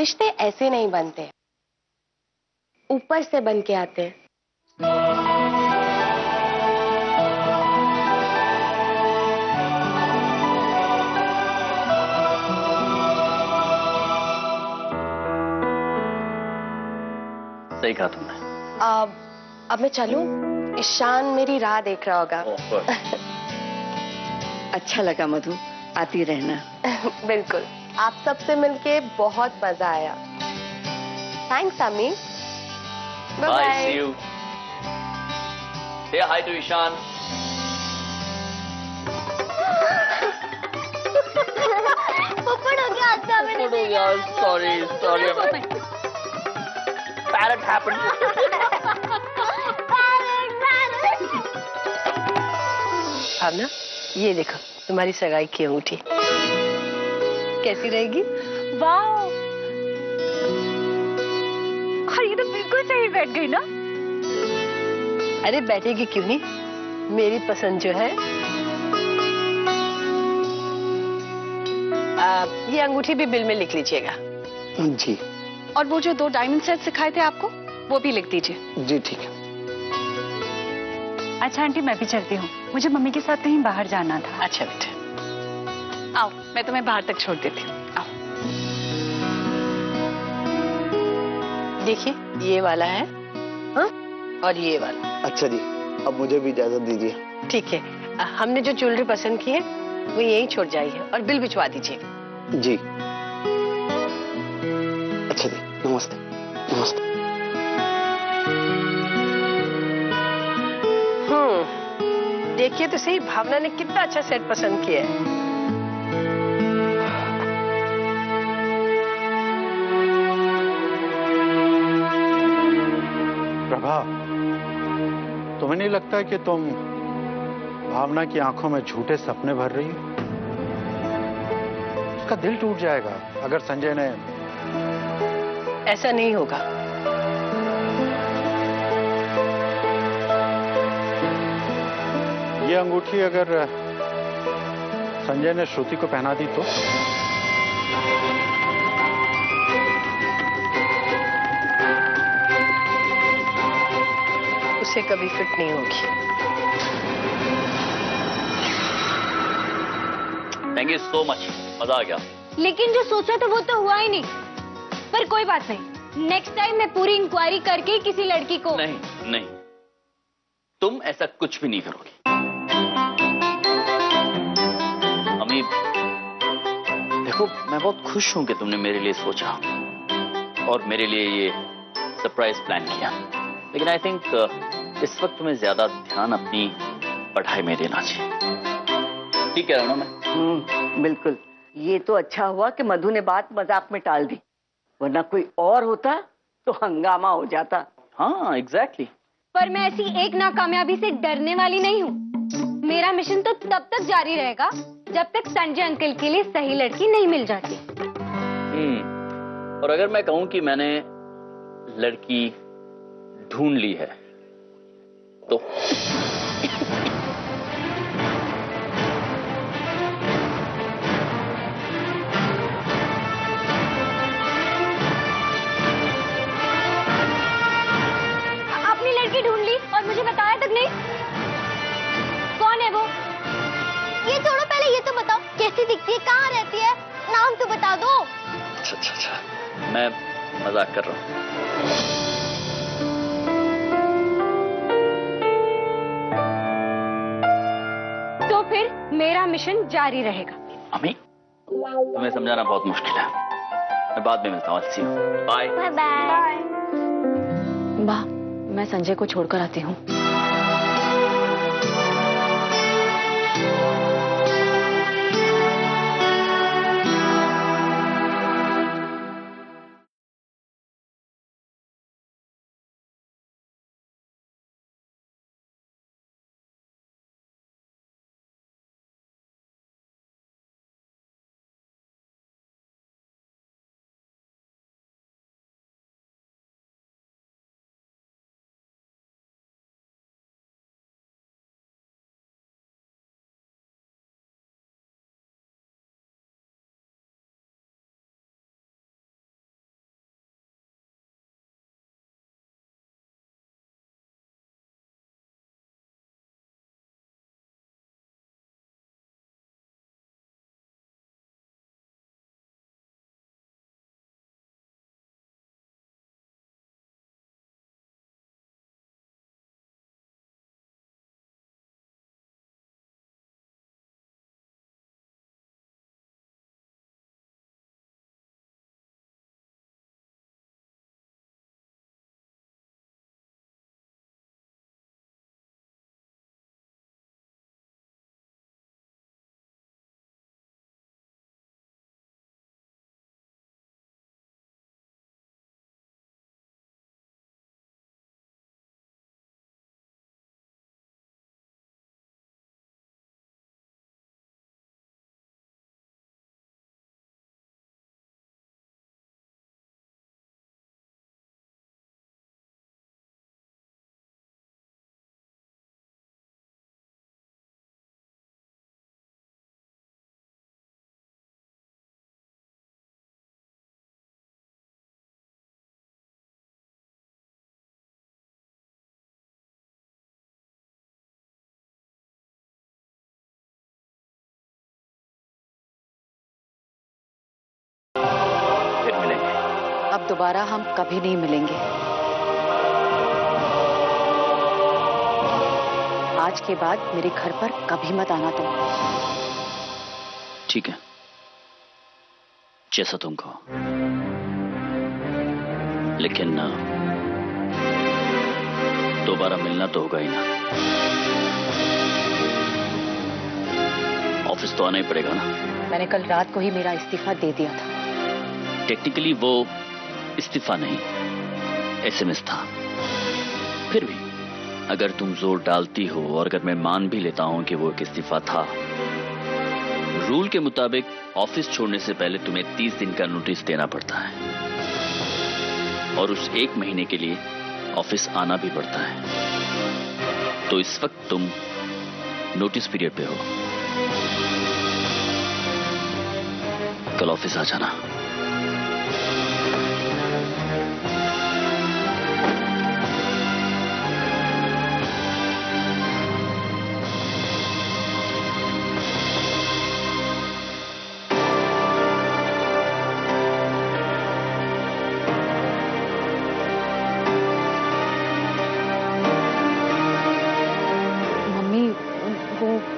रिश्ते ऐसे नहीं बनते, ऊपर से बन के आते हैं। सही कहा तुमने। अब मैं चलूं? ईशान मेरी राह देख रहा होगा। अच्छा लगा मधु, आती रहना। बिल्कुल, आप सबसे मिलके बहुत मजा आया। थैंक्स अम्मी। Bye bye, bye. See you. Say hi to Ishan. पोपट हो गया, अच्छा मैंने यार, सॉरी। Parrot happened. भावना, ये देखो तुम्हारी सगाई की अंगूठी कैसी रहेगी? वाह, और ये तो बिल्कुल सही बैठ गई ना। अरे बैठेगी क्यों नहीं, मेरी पसंद जो है। ये अंगूठी भी बिल में लिख लीजिएगा। जी। और वो जो 2 डायमंड सेट सिखाए थे आपको, वो भी लिख दीजिए। जी ठीक है। अच्छा आंटी, मैं भी चलती हूँ, मुझे मम्मी के साथ कहीं बाहर जाना था। अच्छा बेटा, आओ, मैं तुम्हें बाहर तक छोड़ देती हूँ। आओ। देखिए ये वाला है, हाँ? और ये वाला। अच्छा जी, अब मुझे भी इजाजत दीजिए। ठीक है, हमने जो ज्वेलरी पसंद की है वो यहीं छोड़ जाइए और बिल भिजवा दीजिए। जी। अच्छा जी, नमस्ते। नमस्ते। देखिए तो सही, भावना ने कितना अच्छा सेट पसंद किया है। प्रभा, तुम्हें नहीं लगता कि तुम भावना की आंखों में झूठे सपने भर रही हो? उसका दिल टूट जाएगा अगर संजय ने। ऐसा नहीं होगा। ये अंगूठी अगर संजय ने श्रुति को पहना दी तो? उसे कभी फिट नहीं होगी। थैंक यू सो मच, मजा आ गया। लेकिन जो सोचा था वो तो हुआ ही नहीं। पर कोई बात नहीं, नेक्स्ट टाइम मैं पूरी इंक्वायरी करके किसी लड़की को। नहीं, तुम ऐसा कुछ भी नहीं करोगी। अम्मी, देखो मैं बहुत खुश हूं कि तुमने मेरे लिए सोचा और मेरे लिए ये सरप्राइज प्लान किया, लेकिन आई थिंक इस वक्त तुम्हें ज्यादा ध्यान अपनी पढ़ाई में देना चाहिए। ठीक कह रहा हूं ना मैं? बिल्कुल। ये तो अच्छा हुआ कि मधु ने बात मजाक में टाल दी, वरना कोई और होता तो हंगामा हो जाता। हाँ एग्जैक्टली। पर मैं ऐसी एक नाकामयाबी से डरने वाली नहीं हूँ। मेरा मिशन तो तब तक जारी रहेगा जब तक संजय अंकल के लिए सही लड़की नहीं मिल जाती। और अगर मैं कहूं कि मैंने लड़की ढूंढ ली है तो? आपने लड़की ढूंढ ली और मुझे बताया तक नहीं? कौन है वो? ये छोड़ो, पहले ये तो बताओ कैसी दिखती है, कहाँ रहती है, नाम तो बता दो। अच्छा, मैं मजाक कर रहा हूँ। तो फिर मेरा मिशन जारी रहेगा। अम्मी, तुम्हें समझाना बहुत मुश्किल है, मैं बाद में मिलता हूँ। Bye bye. वाह, मैं संजय को छोड़कर आती हूँ। अब दोबारा हम कभी नहीं मिलेंगे। आज के बाद मेरे घर पर कभी मत आना तुम। ठीक है, जैसा तुम कहो, लेकिन दोबारा मिलना तो होगा ही ना। ऑफिस तो आना ही पड़ेगा ना। मैंने कल रात को ही मेरा इस्तीफा दे दिया था। टेक्निकली वो इस्तीफा नहीं, एसएमएस था। फिर भी अगर तुम जोर डालती हो और अगर मैं मान भी लेता हूं कि वो एक इस्तीफा था, रूल के मुताबिक ऑफिस छोड़ने से पहले तुम्हें 30 दिन का नोटिस देना पड़ता है और उस 1 महीने के लिए ऑफिस आना भी पड़ता है। तो इस वक्त तुम नोटिस पीरियड पे हो। कल ऑफिस आ जाना।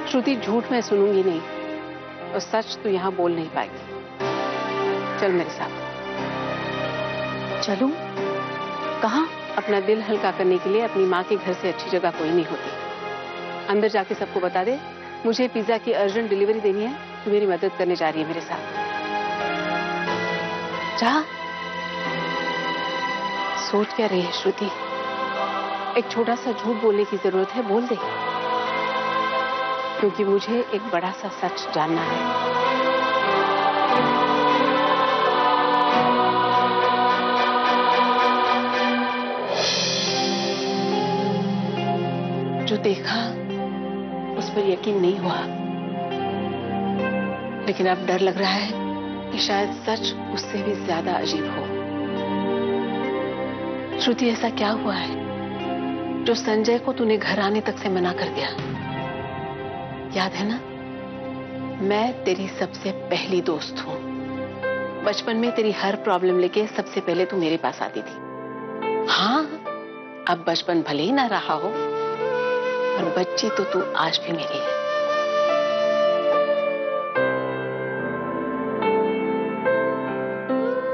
श्रुति, झूठ मैं सुनूंगी नहीं और सच तो यहाँ बोल नहीं पाएगी। चल मेरे साथ। चलूं? कहाँ? अपना दिल हल्का करने के लिए अपनी माँ के घर से अच्छी जगह कोई नहीं होती। अंदर जाके सबको बता दे मुझे पिज्जा की अर्जेंट डिलीवरी देनी है, तो मेरी मदद करने जा रही है मेरे साथ। जा। सोच क्या रही है श्रुति? एक छोटा सा झूठ बोलने की जरूरत है, बोल दे, क्योंकि मुझे एक बड़ा सा सच जानना है। जो देखा उस पर यकीन नहीं हुआ, लेकिन अब डर लग रहा है कि शायद सच उससे भी ज्यादा अजीब हो। श्रुति, ऐसा क्या हुआ है जो संजय को तूने घर आने तक से मना कर दिया? याद है ना, मैं तेरी सबसे पहली दोस्त हूं। बचपन में तेरी हर प्रॉब्लम लेके सबसे पहले तू मेरे पास आती थी। हाँ, अब बचपन भले ही ना रहा हो, पर बच्ची तो तू आज भी मेरी है।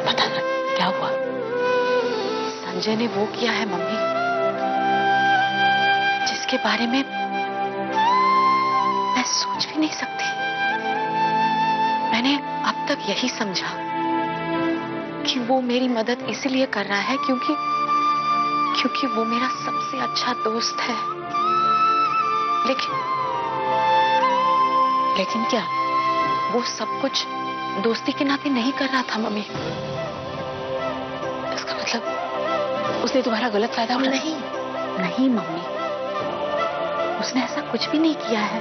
पता ना क्या हुआ। संजय ने वो किया है मम्मी जिसके बारे में मैं सोच भी नहीं सकती। मैंने अब तक यही समझा कि वो मेरी मदद इसलिए कर रहा है क्योंकि वो मेरा सबसे अच्छा दोस्त है। लेकिन क्या वो सब कुछ दोस्ती के नाते नहीं कर रहा था मम्मी? इसका मतलब उसने तुम्हारा गलत फायदा उठाया? नहीं मम्मी, उसने ऐसा कुछ भी नहीं किया है।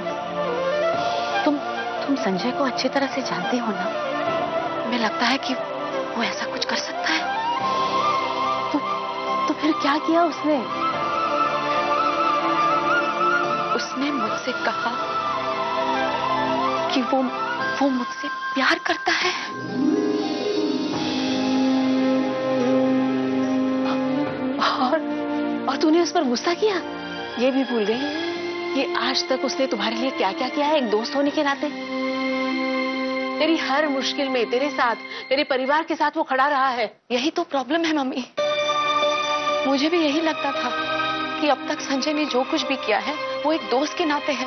तुम संजय को अच्छी तरह से जानते हो ना। हमें लगता है कि वो ऐसा कुछ कर सकता है। तो फिर क्या किया उसने? उसने मुझसे कहा कि वो मुझसे प्यार करता है। और तूने उस पर गुस्सा किया? ये भी भूल गई कि आज तक उसने तुम्हारे लिए क्या क्या किया है एक दोस्त होने के नाते। तेरी हर मुश्किल में तेरे साथ, तेरे परिवार के साथ वो खड़ा रहा है। यही तो प्रॉब्लम है मम्मी। मुझे भी यही लगता था कि अब तक संजय ने जो कुछ भी किया है वो एक दोस्त के नाते है।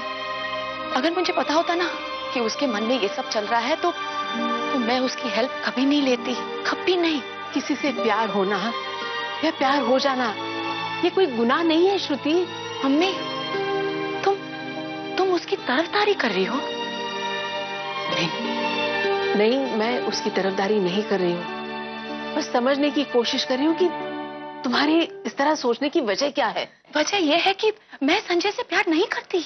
अगर मुझे पता होता ना कि उसके मन में ये सब चल रहा है तो मैं उसकी हेल्प कभी नहीं लेती, कभी नहीं। किसी से प्यार होना या प्यार हो जाना ये कोई गुनाह नहीं है श्रुति। मम्मी, तुम उसकी तरफदारी कर रही हो? नहीं, मैं उसकी तरफदारी नहीं कर रही हूँ। बस समझने की कोशिश कर रही हूँ कि तुम्हारी इस तरह सोचने की वजह क्या है। वजह यह है कि मैं संजय से प्यार नहीं करती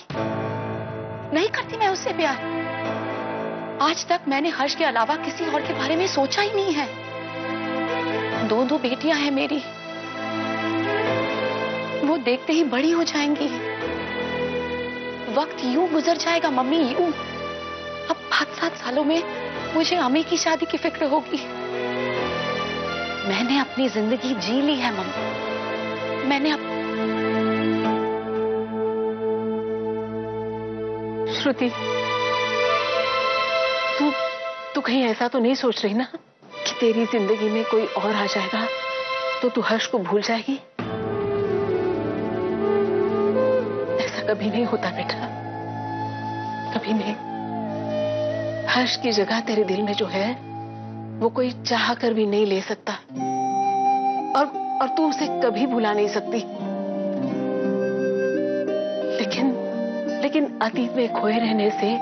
मैं उससे प्यार। आज तक मैंने हर्ष के अलावा किसी और के बारे में सोचा ही नहीं है। 2 बेटियां हैं मेरी, वो देखते ही बड़ी हो जाएंगी। वक्त यूं गुजर जाएगा मम्मी, यूं। अब 5-7 सालों में मुझे अम्मी की शादी की फिक्र होगी। मैंने अपनी जिंदगी जी ली है मम्मी। मैंने श्रुति, तू कहीं ऐसा तो नहीं सोच रही ना कि तेरी जिंदगी में कोई और आ जाएगा तो तू हर्ष को भूल जाएगी? ऐसा कभी नहीं होता बेटा, कभी नहीं। हर्ष की जगह तेरे दिल में जो है वो कोई चाह कर भी नहीं ले सकता, और तू उसे कभी भुला नहीं सकती। लेकिन अतीत में खोए रहने से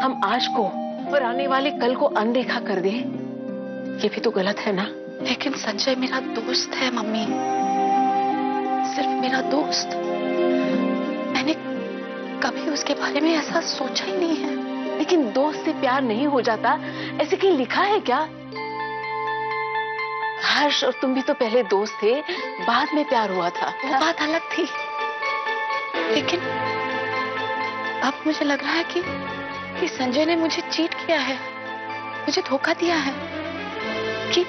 हम आज को और आने वाले कल को अनदेखा कर दे, ये भी तो गलत है ना। लेकिन संजय मेरा दोस्त है मम्मी, सिर्फ मेरा दोस्त। मैंने कभी उसके बारे में ऐसा सोचा ही नहीं है। लेकिन दोस्त से प्यार नहीं हो जाता, ऐसे कहीं लिखा है क्या? हर्ष और तुम भी तो पहले दोस्त थे, बाद में प्यार हुआ था, वो बात अलग थी। लेकिन अब मुझे लग रहा है कि संजय ने मुझे चीट किया है, मुझे धोखा दिया है, कि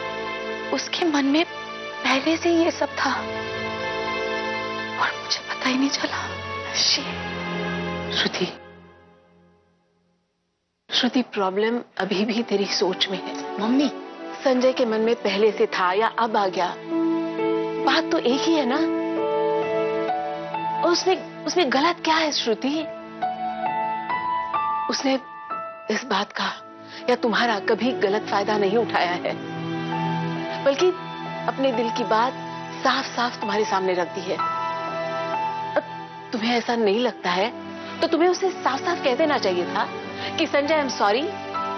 उसके मन में पहले से ये सब था और मुझे पता ही नहीं चला। श्रुति, प्रॉब्लम अभी भी तेरी सोच में है। मम्मी, संजय के मन में पहले से था या अब आ गया, बात तो एक ही है ना। और उसमें गलत क्या है श्रुति? उसने इस बात का या तुम्हारा कभी गलत फायदा नहीं उठाया है, बल्कि अपने दिल की बात साफ साफ तुम्हारे सामने रख दी है। अब तुम्हें ऐसा नहीं लगता है तो तुम्हें उसे साफ साफ कह देना चाहिए था कि संजय, आई एम सॉरी,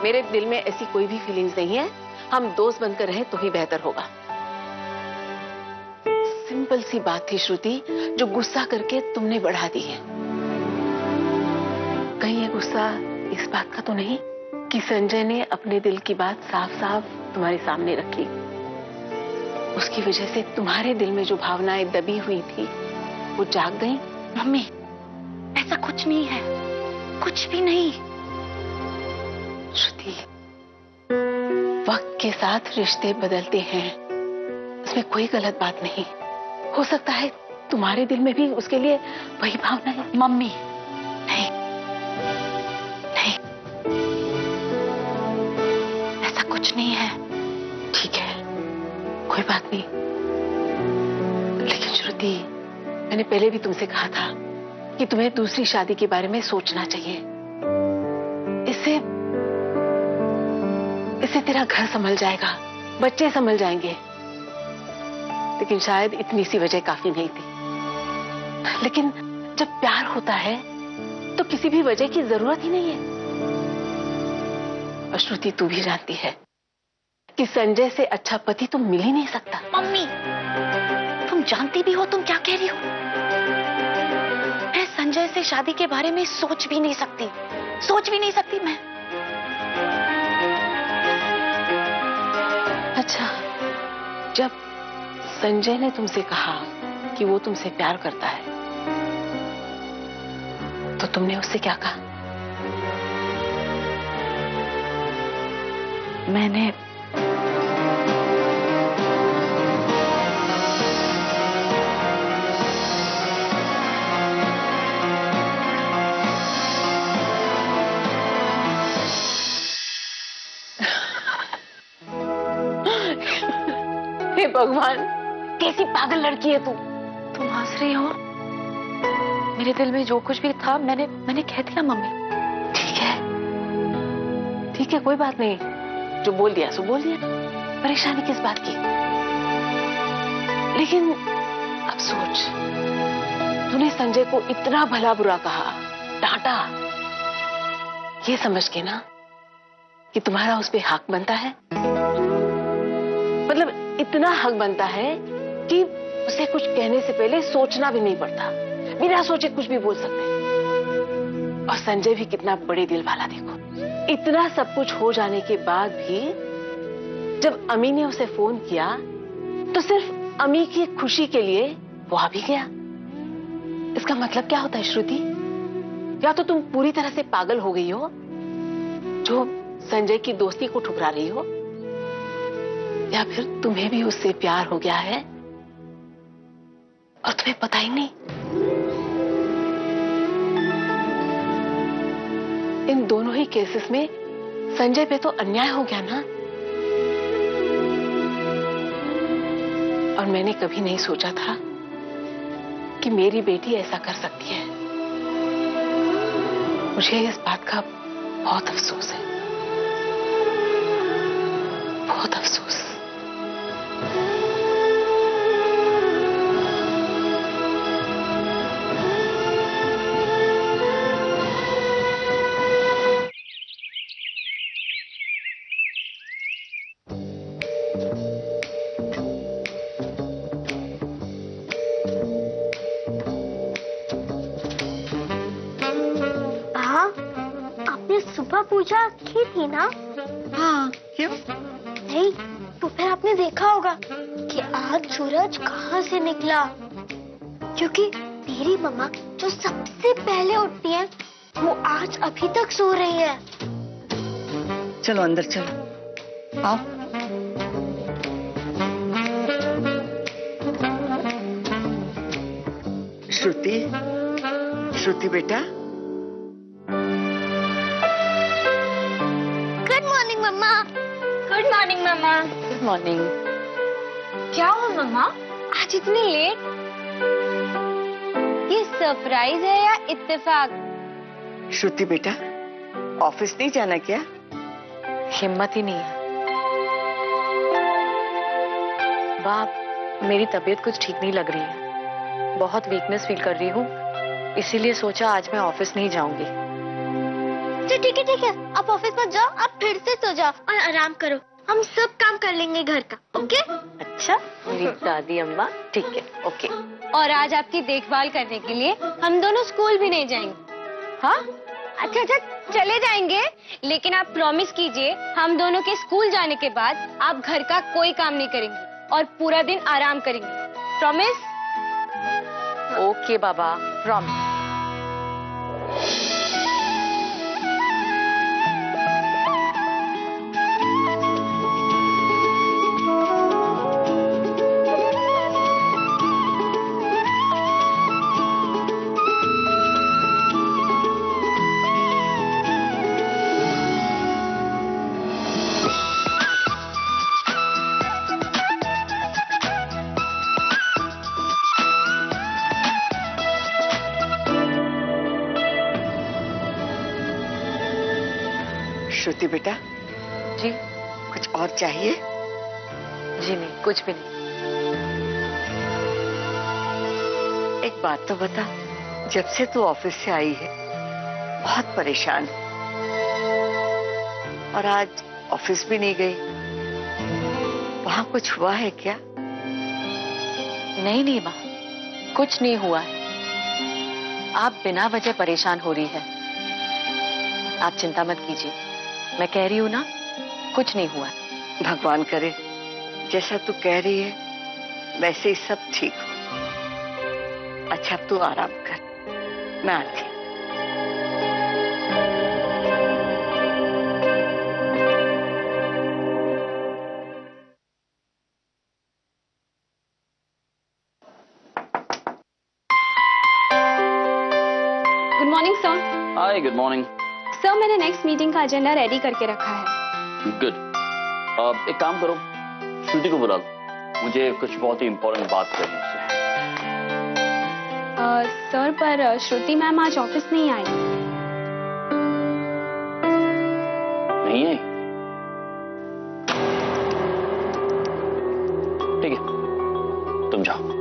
मेरे दिल में ऐसी कोई भी फीलिंग्स नहीं है, हम दोस्त बनकर रहें तो ही बेहतर होगा। सिंपल सी बात थी श्रुति, जो गुस्सा करके तुमने बढ़ा दी है। कहीं ये गुस्सा इस बात का तो नहीं कि संजय ने अपने दिल की बात साफ साफ तुम्हारे सामने रखी, उसकी वजह से तुम्हारे दिल में जो भावनाएं दबी हुई थी वो जाग गई? मम्मी, ऐसा कुछ नहीं है, कुछ भी नहीं। श्रुति, वक्त के साथ रिश्ते बदलते हैं, इसमें कोई गलत बात नहीं। हो सकता है तुम्हारे दिल में भी उसके लिए वही भावना है। मम्मी, नहीं, ऐसा कुछ नहीं है। ठीक है, कोई बात नहीं। लेकिन श्रुति, मैंने पहले भी तुमसे कहा था कि तुम्हें दूसरी शादी के बारे में सोचना चाहिए। इससे तेरा घर संभल जाएगा, बच्चे संभल जाएंगे। लेकिन शायद इतनी सी वजह काफी नहीं थी। लेकिन जब प्यार होता है तो किसी भी वजह की जरूरत ही नहीं है। और श्रुति, तू भी जानती है कि संजय से अच्छा पति तो मिल ही नहीं सकता। मम्मी, तुम जानती भी हो तुम क्या कह रही हो? मैं संजय से शादी के बारे में सोच भी नहीं सकती मैं। अच्छा, जब संजय ने तुमसे कहा कि वो तुमसे प्यार करता है तो तुमने उससे क्या कहा? मैंने भगवान, कैसी पागल लड़की है तू। तुम हंस रही हो? मेरे दिल में जो कुछ भी था मैंने कह दिया मम्मी। ठीक है, कोई बात नहीं, जो बोल दिया सो बोल दिया, परेशानी किस बात की। लेकिन अब सोच, तूने संजय को इतना भला बुरा कहा, डांटा, ये समझ के ना कि तुम्हारा उस पे हक बनता है। मतलब इतना हक बनता है कि उसे कुछ कहने से पहले सोचना भी नहीं पड़ता, बिना सोचे कुछ भी बोल सकते हैं। और संजय भी कितना बड़े दिल वाला, देखो, इतना सब कुछ हो जाने के बाद भी जब अमी ने उसे फोन किया तो सिर्फ अमी की खुशी के लिए वो आ भी गया। इसका मतलब क्या होता है श्रुति? या तो तुम पूरी तरह से पागल हो गई हो जो संजय की दोस्ती को ठुकरा रही हो, या फिर तुम्हें भी उससे प्यार हो गया है और तुम्हें पता ही नहीं। इन दोनों ही केसेस में संजय पे तो अन्याय हो गया ना। और मैंने कभी नहीं सोचा था कि मेरी बेटी ऐसा कर सकती है। मुझे इस बात का बहुत अफसोस है, बहुत अफसोस। सुबह पूजा की थी ना? हाँ, क्यों? नहीं तो फिर आपने देखा होगा कि आज सूरज कहाँ से निकला, क्योंकि मेरी मम्मा जो सबसे पहले उठती है वो आज अभी तक सो रही है। चलो अंदर चलो, आओ। श्रुति, श्रुति बेटा। Good morning mamma. Good morning. क्या हुआ मम्मा, आज इतनी लेट? ये सरप्राइज है या इत्तेफाक? श्रुति बेटा, ऑफिस नहीं जाना क्या? हिम्मत ही नहीं है बाप, मेरी तबीयत कुछ ठीक नहीं लग रही है, बहुत वीकनेस फील कर रही हूँ, इसीलिए सोचा आज मैं ऑफिस नहीं जाऊंगी। ठीक है, आप ऑफिस मत जाओ, आप फिर से सो जाओ और आराम करो, हम सब काम कर लेंगे घर का। ओके? अच्छा मेरी दादी अम्मा, ठीक है, ओके। और आज आपकी देखभाल करने के लिए हम दोनों स्कूल भी नहीं जाएंगे। हाँ? अच्छा चले जाएंगे, लेकिन आप प्रॉमिस कीजिए हम दोनों के स्कूल जाने के बाद आप घर का कोई काम नहीं करेंगे और पूरा दिन आराम करेंगे। प्रॉमिस? ओके बाबा, प्रॉमिस। श्रुति बेटा। जी? कुछ और चाहिए? जी नहीं, कुछ भी नहीं। एक बात तो बता, जब से तू ऑफिस से आई है बहुत परेशान है और आज ऑफिस भी नहीं गई, वहां कुछ हुआ है क्या? नहीं माँ, कुछ नहीं हुआ है। आप बिना वजह परेशान हो रही है, आप चिंता मत कीजिए, मैं कह रही हूँ ना, कुछ नहीं हुआ। भगवान करे जैसा तू कह रही है वैसे ही सब ठीक हो। अच्छा अब तू आराम कर, मैं आती हूँ। Good morning sir. Hi, good morning. Sir मैंने नेक्स्ट मीटिंग का एजेंडा रेडी करके रखा है। गुड। एक काम करो, श्रुति को बुला लो, मुझे कुछ बहुत ही इंपॉर्टेंट बात करनी है उससे। सर पर श्रुति मैम आज ऑफिस नहीं आई। नहीं आई? ठीक है, तुम जाओ।